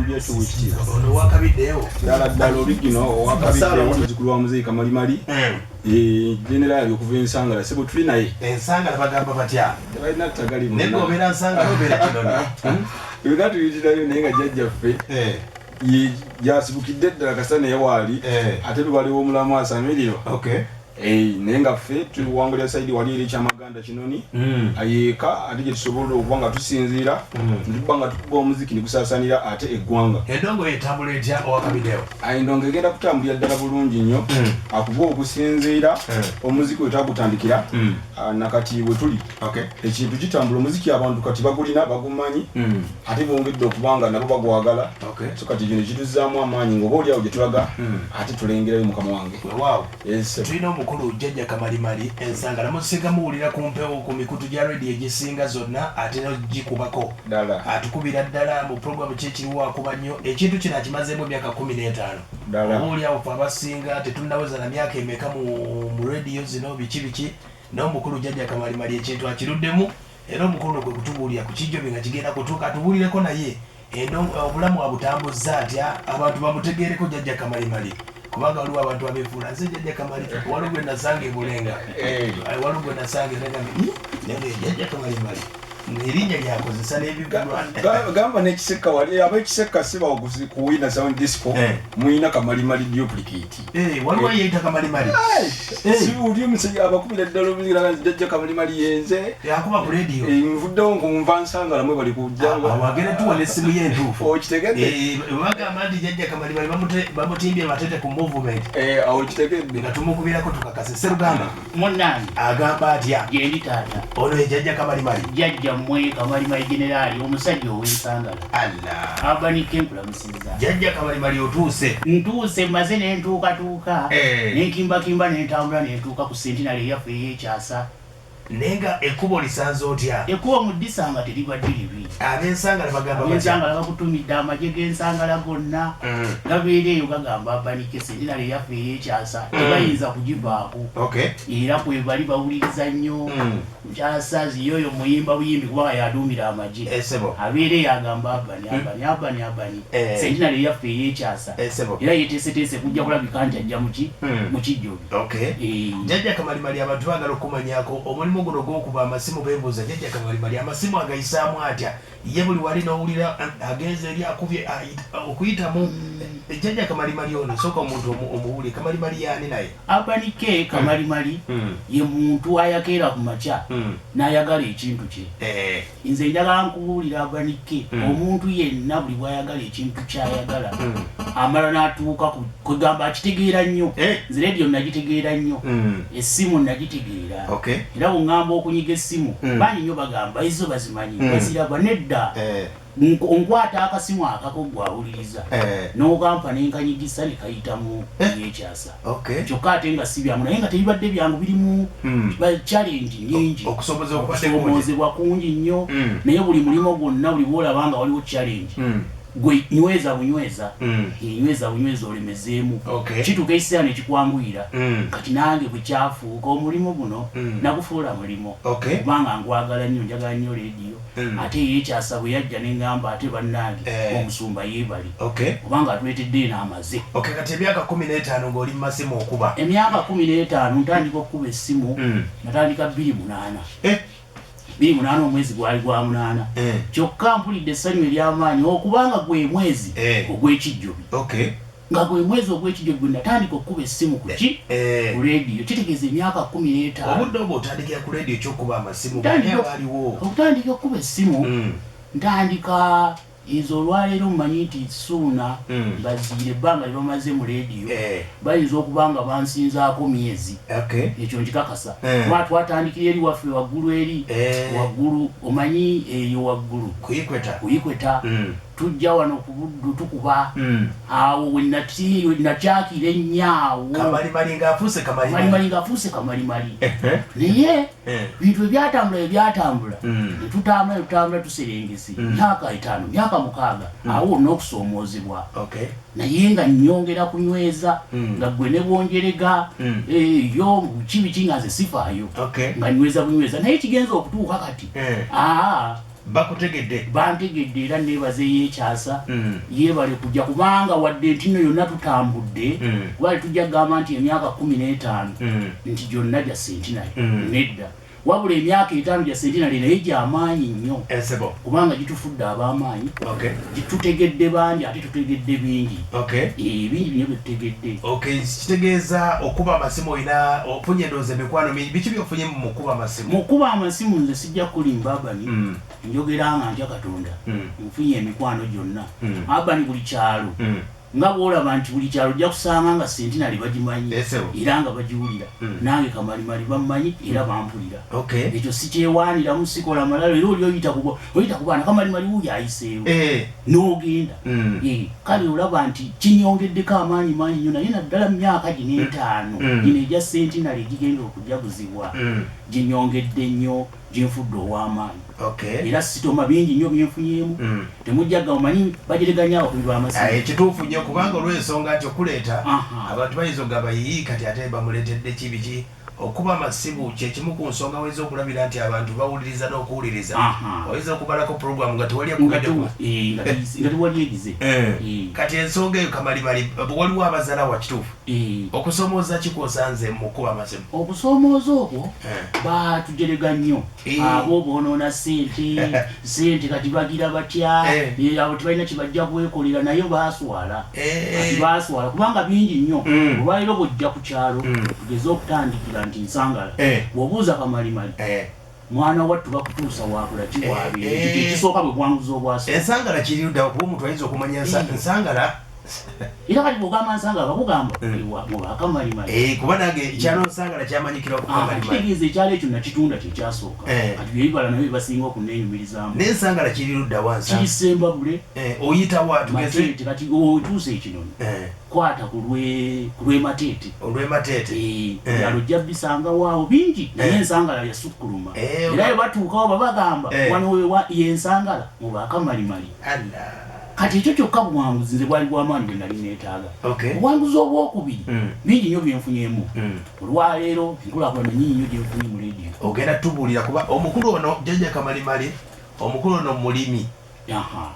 Gambia to which ono wakabiddeyo dala original wakabiddeyo muzukulu wa Mzee Kamalimali general okuva Nsagala sebo tuli naye Nsagala bagamba batya balina tagali nego bera Nsagala obera kinona yogatu yitirayo nenga jajja ffe yasibukidde ddala kasana yawali ate baliwo omulamu asamiriro nenga ffe tuwangulira saidi wali eri kyamaganda kinoni ayeka ate gye tusobola okuba nga tusinziira ntuba nga tukuba omuziki nigusasanira ate eggwanga endongo etambula etya owakabiddeyo endongo egenda kutambulira ddala bulungi nnyo akuba okusinziira omuziki wetwagutandikira nakati we tuli ekintu kitambula omuziki abantu kati bagulina bagumanyi ate bongedde okubanga nabo bagwagala so kati gino kituzaamu amaanyi ngaoba oliawo gye tulaga ate tulengerayo mukama wange tulina omukulu Jaja Kamalimali Nsagala musiga muwulira ku mpewo ku mikutu gya radio egisinga zonna ate n'ogikubako atukubira ddala mu programu kyekiriwo akuba nnyo ekintu kino akimazeemu emyaka 15 obaoliawo fe abasinga tetunnaweza na myaka emeka mu radio zino biki n'omukulu Jaja Kamalimali ekintu akiruddemu era omukulu gwe kutubuulira ku kijjo nga kigenda kutuuka atubuulireko naye obulamu abutambuzza atya abantu bamutegeereko Jaja Kamalimali kubanga waliwo abantu abeefuula nze Jaja Kamalimali waliwo gwe nasanga ebulenga waliwo gwe nasanga naye Jaja Kamalimali erinnya lyakozesa n'ebigulwa gamba n'ekiseka wali ab'ekiseka siba kuwina sound disco muyina Kamalimali duplicate waliwo yeeyita Kamalimali sibuuli omusajja abakubira ddala obuzira Jaja Kamalimali yenze yakuba ku radio nvuddewo nkunva Nsagala mwe bali kujja wagere tuwa n'essimu ye entuufu okitegedde bagamba nti Jaja Kamalimali bamutimbye batete ku movement okitegedde nga tumukubirako tukakase Sseruganda munnange agamba atya yendi taata ono ye Jaja Kamalimali jajja mmwe Kamalimali generali omusajja ow'Ensagala Allah abanike nkulamusiza Jaja Kamalimali otuuse ntuuse maze nentuukatuuka nenkimbakimba nentambula nentuuka ku sentinale yaffe ey'ekyasa nenga ekkubo lisanze otya ekkubo mu ddisanga teribadde libi ab'Ensagala bagamba ab'Ensagala bakutumidde amagye g'Ensagala gonna gabeereeyo gagamba abanike sentinale yaffe ey'ekyasa tebayinza kugivaako era kwe bali bawuliriza nnyo mukyasa ziyoyo muyimba buyimbi kubanga yaduumira amagye abeereeyo agamba abani sentinale yaffe ey'ekyasa era yeteeseteese kujja kulabika nti ajja mu kijjobi Jaja Kamalimali abantu baagala okumanyako omulimu guno gw'okuba amasimu beebuuza Jaja Kamalimali amasimu agayisaamu atya ye buli wali n'owulira agenza eri akubye okuyitamu Jaja Kamalimali ono sooka omuntu omuwuli Kamalimali yaani naye abanike Kamalimali ye muntu ayakeera ku makya n'ayagala ekintu kye nze njagala nkubuulira abanike omuntu yenna buli bw'ayagala ekintu ky'ayagala amala n'atuuka kwegamba akitegeera nnyo nze radio nagitegeera nnyo essimu nagitegeera era bw'ŋŋamba okunyiga essimu bangi nnyo bagamba ezo bazimanyi baziraba nedda onkwata akasimu akako gwawuliriza n'ogampa nenkanyigisa ne kayitamu yekyasa kyokka ate nga si byangu naye nga tebibadde byangu birimu challenge nyingi okusomoozebwa kungi nnyo naye buli mulimo gwonna buli bwolaba nga waliwo challenge gwe nyweza bunyweza olemezeemu kituuka ekiseera nekikwanguyira kati nange bwe kyafuuka omulimu guno nagufuula mulimo kubanga ngwagala nnyo njagala nnyo rediyo ate yekyasa bwe yajja neŋŋamba ate bannange omusumba yeebali kubanga atwetedde n'amaze kati emyaka 15 ng'oli mu masimu okuba emyaka 15 ntandika okukuba essimu natandika 28 omwezi gwali gwa 8 kyokka mpulidde essanyu ery'amaanyi okubanga gwe mwezi ogw'ekijjobi nga gwe mwezi ogw'ekijjobi gwe natandika okukuba essimu ku rediyo kitegeeza emyaka 15 obudde obwo otandikira ku rediyo ekyokuba amasimu waliwo okutandika okukuba essimu ntandika izo olwaleero mumanyi nti suuna baziire ebbanga lye bamaze mu rediyo bayinza okuba nga bansinzaako myezi ekyo nkikakasa kuba twatandikira eri waffe waggulu omanyi eyo waggulu kuyikweta tujja wano ku Buddu tukuba awo wenakyakira ennyo Kamalimali ng'afuuse Kamalimali naye bintu ebyatambula netutambula tuserengese myaka 5 myaka 6 awo n'okusoomoozebwa naye nga nnyongera kunyweza nga gwe ne bwonjerega yo kibiki nga nze sifaayo nga nyweza bunyweza naye kigenza okutuuka kati bakutegedde bantegedde era nebaze yekyasa yebale kujja kubanga wadde ntino yonna tutambudde kubali tujja kugamba nti emyaka 15 nti gyonna gya sentinali nedda wabula emyaka 5 gya sentinali naye gy'amaanyi nnyo kubanga gitufudde ab'amaanyi gitutegedde bangi ate tutegedde bingi bingi binyo byetutegedde kitegeeza okuba amasimu olina ofunye endowooza emikwano mingi biki byofunye mu kuba amasimu nze sijja kulimba Abani njogera nga ntya Katonda nfunye emikwano gyonna Abani buli kyalo nga bwolaba nti buli kyalo ojja kusanga nga sentinali bagimanyi era nga bagiwulira nange Kamalimali bammanyi era bampulira ekyo sikyewaaniramu sikola malalo era oli oyita kubaana Kamalimali wuyo ayiseewo n'ogenda kale olaba nti kinyongeddeko amaanyi mangi nnyo naye naddala mu myaka gino 5 gino egya sentinali egigenda okujaguzibwa ginyongedde nnyo ginfudde ow'amaanyi era sitoma bingi nnyo byenfunyemu temujjaga omanyi bagireganya okubiba amasimu ekituufu nnyo kubanga olw'ensonga nti okuleeta abantu bayinza ogamba yiyi kati ate bamuleetedde kibiki okuba amasimu kyekimu ku nsonga wayinza okulabira nti abantu bawuliriza n'okuwuliriza oyinza okubalako programu nga tewali tewali egize kati ensonga eyo Kamalimali waliwo abazaala wa kituufu okusoomooza kikosanze mu kuba amasimu okusoomooza okwo batujerega nnyo abo boonoona sente kati bagira batya abo tebalina kibajja kwekolera naye baswala kubanga bingi nnyo olwaliro bwojja ku kyalo tugeze okutandikira nti Nsagala bw'obuuza Kamalimali mwana wattu bakutuusa wakula kiwaabire ekisooka bwe bwanguza obwasooka Ensagala kiri ludda kuba omuntu ayinza okumanya Nsagala era kati bw'ogamba Nsagala bakugamba muba Kamalimali kuba nange ekyalo Nsagala kyamanyikira ku Kamalimali kitegeeza ekyalo ekyo nakitunda kyekyasooka kati byebibala nabyo basinga okunenyumirizaamu naye Nsagala kiri ludda wansi kisembabule oyitawa tugeze kati otuuse ekinono kwata ku lw'emateete byalo ojja bisanga waawo bingi naye Nsagala yasukkuluma era bwe batuukawo babagamba wano ye Nsagala muba Kamalimali kati ekyo kyokka buwanguzi nze bwali bw'amaanyi bwe nali neetaaga obuwanguzi obwokubiri bingi nnyo byenfunyemu olwaleero enkulaakulana nyingi nnyo gyenfunye mu leediyo ogenda tubuulira kuba omukulu ono Jaja Kamalimali omukulu ono mulimi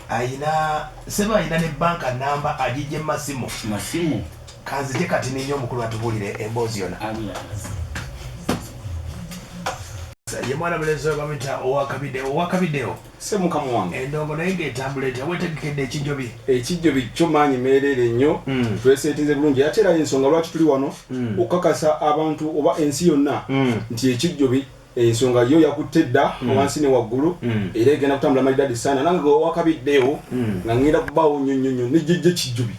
ayina ne banka namba agijje masimu kanzije kati ninyo omukulu atubuulire emboozi yona ye mwana mulenzi we bamuyita owakabiddewo semukamu wange endongo naye ng'etambula etya weetegekedde ekijjobi kyo maanyi meerere nnyo tweseetinze bulungi ate era ensonga lwaki tuli wano okukakasa abantu oba ensi yonna nti ekijjobi ensonga yo yakutte dda wansi ne waggulu era egenda kutambula maridadi sana nange owakabiddewo nga ngenda kubaawo nnyo nejjejje kijjubi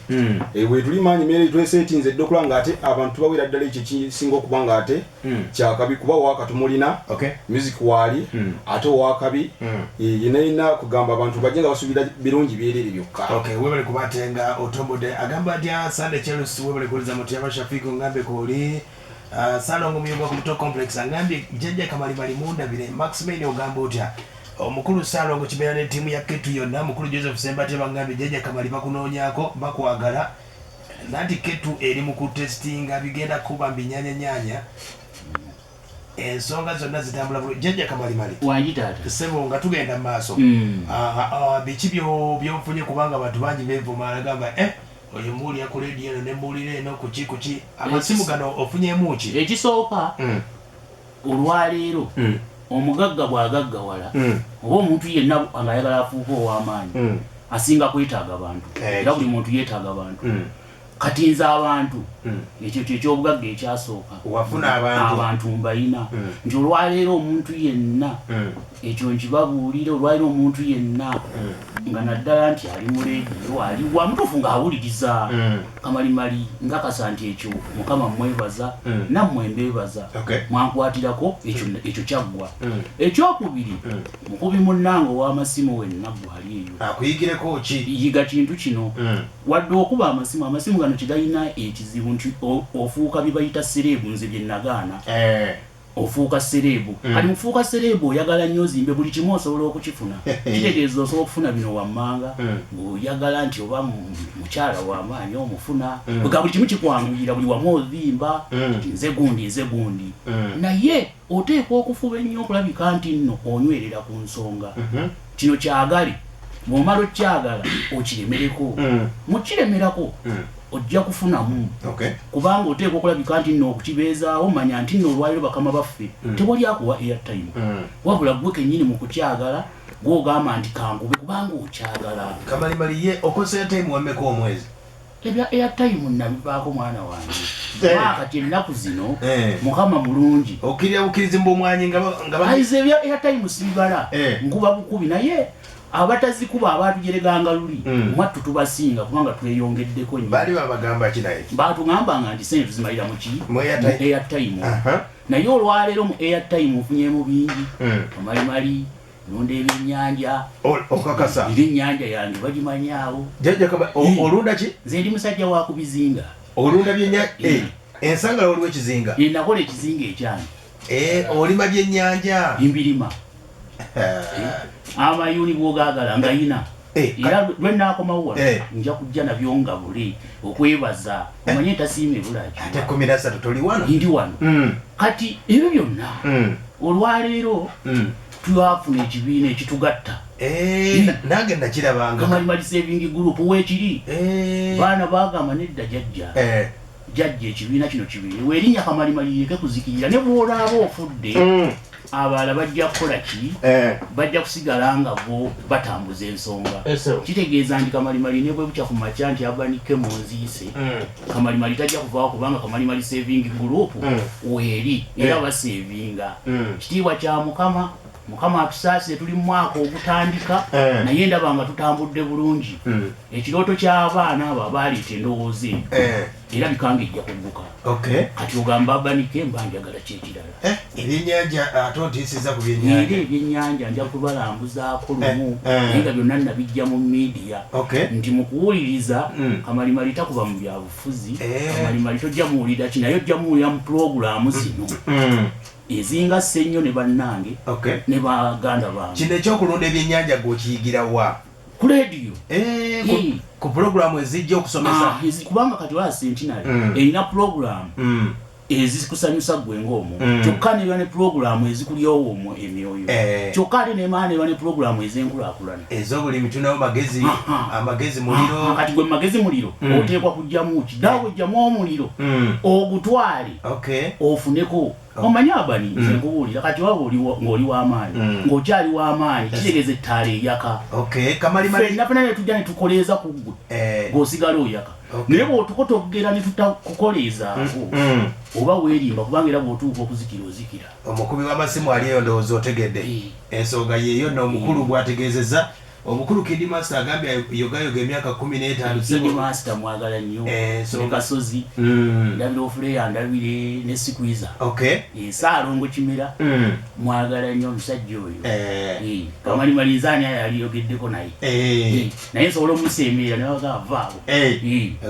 bwe tuli maanyi meerere tweseetinze dde okulanga ate abantu bawera ddala ekyo kisinga okuba nga ate kyakabi kuba wakatumulina music waali ate owakabi yenayina kugamba abantu bajje nga basuubira birungi byerere byokka webale kubatenga otombodde agamba atya Sunday Chelsea webale kuliza mutuyaba Shafiku ngambe koli Salongo muyunga ku Muto Complex angambye Jaja Kamalimali mundabire Maximene ogamba otya omukulu Salongo kibeera ne ttiimu ya Ketu yonna mukulu Joseph Sembate bangambye Jaja Kamali bakunoonyaako bakwagala nanti Ketu eri mu kutestinga bigenda kuba mbinyanya ensonga zonna zitambula bulungi Jaja Kamalimali wagitaata sebo nga tugenda mu maaso biki byonfunye kubanga abantu bangi beevuma agamba oyo mbuulira ku leediyo eno ne mbuulira eno kuki amasimu gano ofunyemu ki ekisooka olwaleero omugagga bw'agaggawala oba omuntu yenna ng'ayagala afuuka ow'amaanyi asinga kwetaaga abantu era buli muntu yeetaaga abantu kati nze abantu ekyo kyekyobugagga ekyasooka wafuna abantu mbalina nti olwaleero omuntu yenna ekyo nkibabuulire olwaleero omuntu yenna nga naddala nti ali mu leediyo ali wamutuufu ng'awuliriza Kamalimali ngakasa nti ekyo Mukama mmwebaza nammwe mbeebaza mwankwatirako ekyo kyaggwa ekyokubiri mukubi munnange ow'amasimu wenna gwali eyo akuyigireko ki yiga kintu kino wadde okuba amasimu gano kigalina ekizibu nti ofuuka bye bayita sereebu nze bye nagaana ofuuka serebu kati mufuuka serebu oyagala nnyo ozimbe buli kimu osobola okukifuna kitegeeza osobola okufuna bino wammanga ng'oyagala nti oba mukyala w'amaanyi omufuna bga buli kimu kikwanguyira buli wamu ozimba nze gundi naye oteekwa okufuba ennyo okulabika nti nno onywerera ku nsonga kino kyagale bw'omala okyagala okiremereko mukiremerako ojja kufunamu kubanga oteekwa okulabika nti nno okukibeezaawo manya nti nno olwaliro bakama baffe tewali akuwa airtime wabula gwe kennyini mu kukyagala gw'ogamba nti kankube kubanga okyagala. Kamalimali ye okozesa airtime wammeka omwezi? Ebya airtime nabivaako mwana wange kati ennaku zino mukama mulungi okkirira bukkirizi mb'omwanyi nga ayize ebya airtime sibibala nkuba bukubi naye abatazikuba abaatujereganga luli mwattu tubasinga kubanga tweyongeddeko nnyo. Baali babagamba ki naye? Baatugambanga nti sente tuzimalira mu ki? Mu airtime. Naye olwaleero mu airtime ofunyemu bingi. Kamalimali nonda ebyennyanja. Okakasa? Ebyennyanja yange bagimanyaawo. Jaja Kamalimali olunda ki? Nze ndi musajja wa kubizinga. Olunda byennyanja? Ensangala oliwo ekizinga? Nakola ekizinga ekyange. Olima byennyanja? Mbirima. Amayuni bw'ogaagala nga yina era lwe nnaakomawo wano nja kujja nabyo nga buli okwebaza omanye ntasiima ebulaki ate 13 toli wano? Ndi wano kati ebyo byonna olwaleero twafuna ekibiina ekitugatta nange nakirabanga Kamalimali Saving Group weekiri baana baagamba nedda jajja ekibiina kino kibiri weerinnya Kamalimali yeke kuzikirira ne bw'olaaba ofudde abalala bajja kukola ki bajja kusigala nga bo batambuza ensonga kitegeeza nti Kamalimali ne bwe bukya ku makya nti abanike mu nziise Kamalimali tajja kuvaawo kubanga Kamalimali Saving Group weeri era basevinga kitiibwa kya mukama atusaasire tuli mu mwaka ogutandika naye ndaba nga tutambudde bulungi ekirooto ky'abaana abo abaaleeta endowooza era bikanga ejja kugguka kati ogamba abanike mba njagala kyekirala ebyennyanja ate ontiisiza ku byennyanja era ebyennyanja nja kubalambuzaako lumu naye nga byonna nabijja mu midiya nti mu kuwuliriza Kamalimali takuba mu byabufuzi Kamalimali tojja muwulira ki naye ojja muwulira mu pulogulaamu zino ezinga ssennyo ne bannange ne baganda bange. Kino ekyokulunda ebyennyanja gw'okiyigira wa? Ku leediyo. Ku pulogulaamu ezijja okusomesa? Kubanga kati ola Sentinary erina pulogulaamu ezikusanyusa gwe ng'omu kyokka neba ne pulogulaamu ezikulyawo omwo emyoyo kyokka ate nemala neba ne pulogulaamu ez'enkulaakulana ez'obulimi tunawo amagezi muliro. Kati gwe magezi muliro oteekwa kujjamu ki daawe ojjamu omuliro ogutwale ofuneko omanyi abani nze nkubuulira kati waba ng'oli w'amaanyi ng'okyali w'amaanyi kitegeeza ettaala eyaka ffenna ne tujja ne tukoleeza ku ggwe ng'osigala oyaka naye bw'otukotogera ne tutakukoleezaako oba weerimba kubanga era bw'otuuka okuzikira ozikira. Omukubi w'amasimu ali eyo ndowooza otegedde ensonga yeeyo n'omukulu bw'ategeezezza. Omukulu Kid Master agambye yogayoga emyaka 15 Kid Master mwagala nnyo ne Kasozi ndabira ofuleya ndabire ne Sikwiza Saalongo Kimera mwagala nnyo omusajja oyo Kamalimali nzaani yaliyogeddeko naye naye nsobola omuseemerera naye agavaabo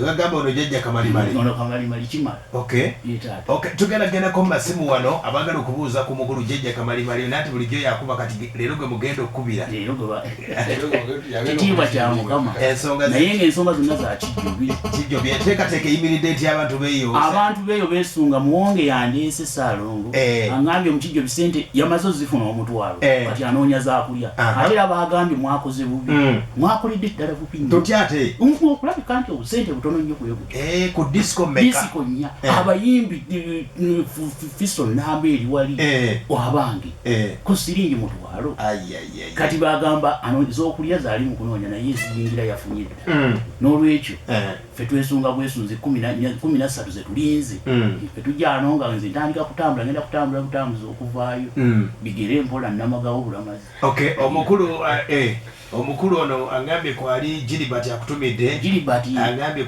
agamba ono jjajja Kamalimali ono Kamalimali kimala tugendagendako mu masimu wano abagala okubuuza ku mukulu jjajja Kamalimali naati bulijjo yakuba kati leero gwe mugenda okukubira ekitiibwa kya Mukama naye ng'ensonga zonna za kijjobi enteekateeka eyimiridde eti abantu beeyo beesunga muwonge yandeese Saalongo aŋŋambye mu kijjobi sente yamaze ozifuna omutwalo kati anoonya zaakulya ate era baagambye mwakoze bubi mwakoledde ddala bubi ate okulabika nti obusente butono nnyo kwebuti ku disco nnya abayimbi Fiso Namba eri wali abange ku siringi mutwalo kati baagamba z'okulya zaali mu kunoonya naye eziyingira yafunye dda n'olwekyo ffe twesunga bwesunzi 13 ze tulinze ffe tujjano nga nze ntandika kutambula ngenda kutambula butambuza okuvaayo bigere mpola nnamagawo bulamazi. Omukulu ono angambye kwali Gilbert akutumidde angambye